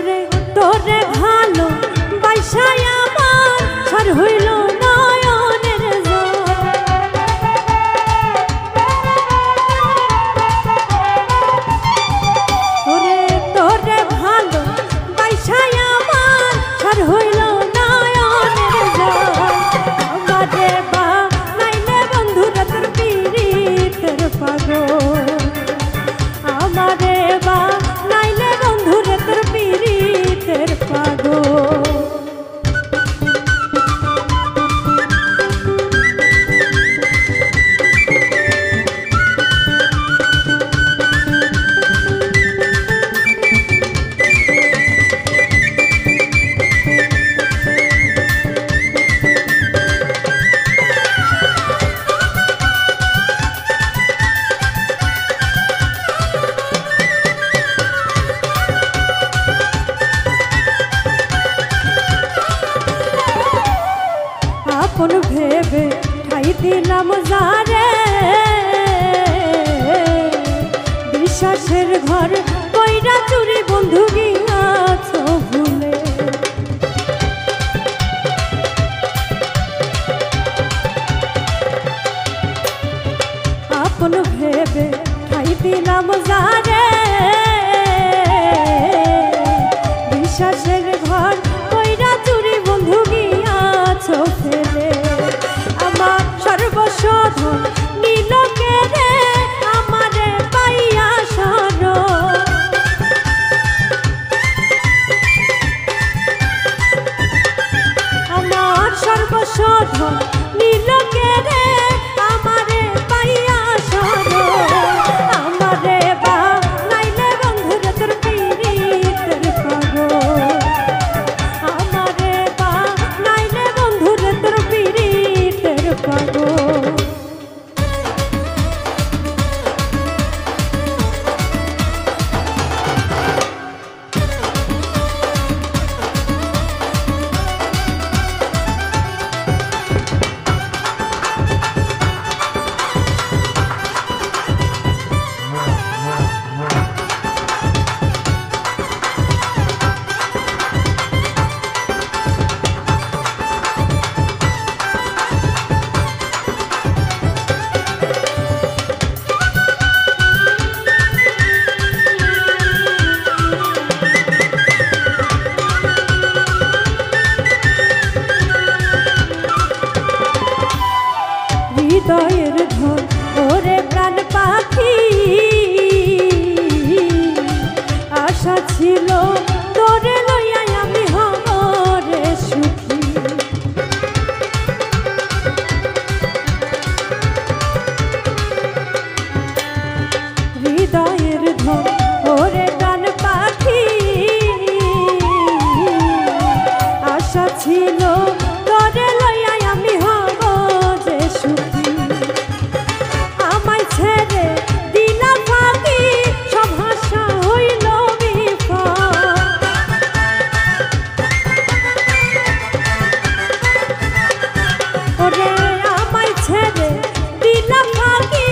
ওরে তোরে ভালো বাইসায় আমার সার হইল নয়নের জল। ওরে তোরে ভালো বাইসায় আমার সার হইল নয়নের জল। আমারে বা নাইলে বন্ধুরা তোর পীড়িতের পাগল। আমারে বা নাইলে বন্ধুরে তোর পীড়িতের পাগল। আপন ভেবে ঠাই দিলাম যারে, বিশ্বাসের ঘর কইরা চুরি বন্ধু গিয়াছ ভুলে। আপন ভেবে ঠাই দিলাম যারে, বিশ্বাসের ঘর কইরা চুরি বন্ধু গিয়াছ ফেলে। আমার সর্বস্ব নীল কেড়ে আমারে পাইয়া সর। আমার সর্বস্ব নীল কেড়ে আমারে পাইয়া সর। আমারে বা নাইলে বন্ধুরে তোর পীড়িতের পাগল। আমারে বা নাইলে বন্ধুরে তোর পীড়িতের পাগল। হৃদয়ের ধন ওরে প্রাণ পাখি, আশা ছিল তোরে লইয়া আমি হরে সুখী। হৃদয়ের ধন ওরে প্রাণ পাখি, আশা ছিল তোরে লইয়া আমি হরে সুখী। আমায় ছেড়ে দিলা ফাঁকি সব হাসা হইল বিফল। ওরে আমায় ছেড়ে দিলা ফাঁকি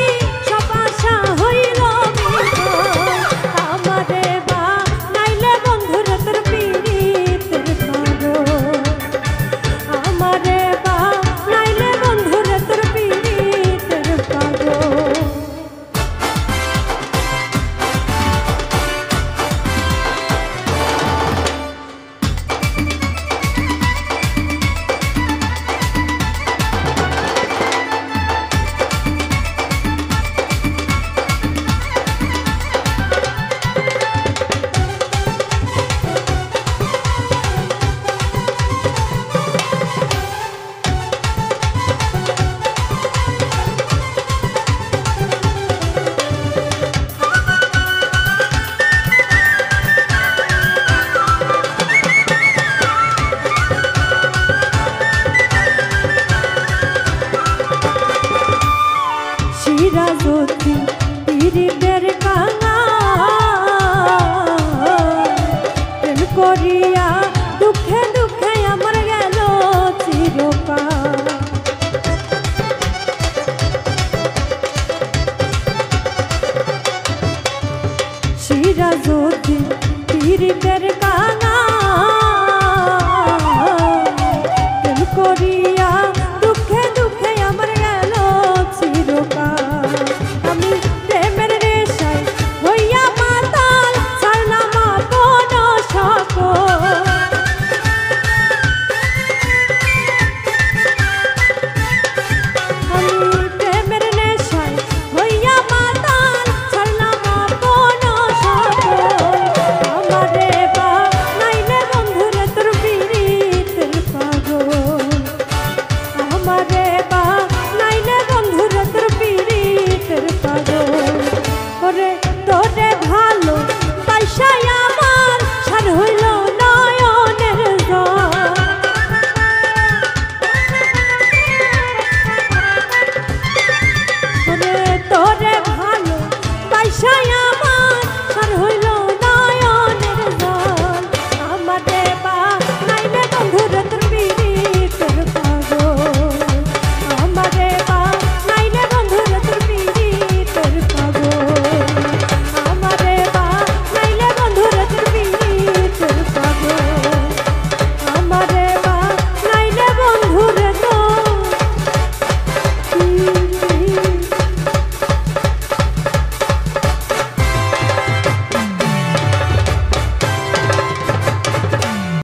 সব আশা হইল বিফল। আমারে বা নাইলে বন্ধুরে তোর পীড়িতের পাগল। আমারে বা নাইলে বন্ধুরে তোর পীড়িতের পাগল। চিরাজ্যোতি পীড়িতের কাঙাল, প্রেম করিয়া দুঃখে দুঃখে আমার গেল চিরকাল। চিরাজ্যোতি পীড়িতের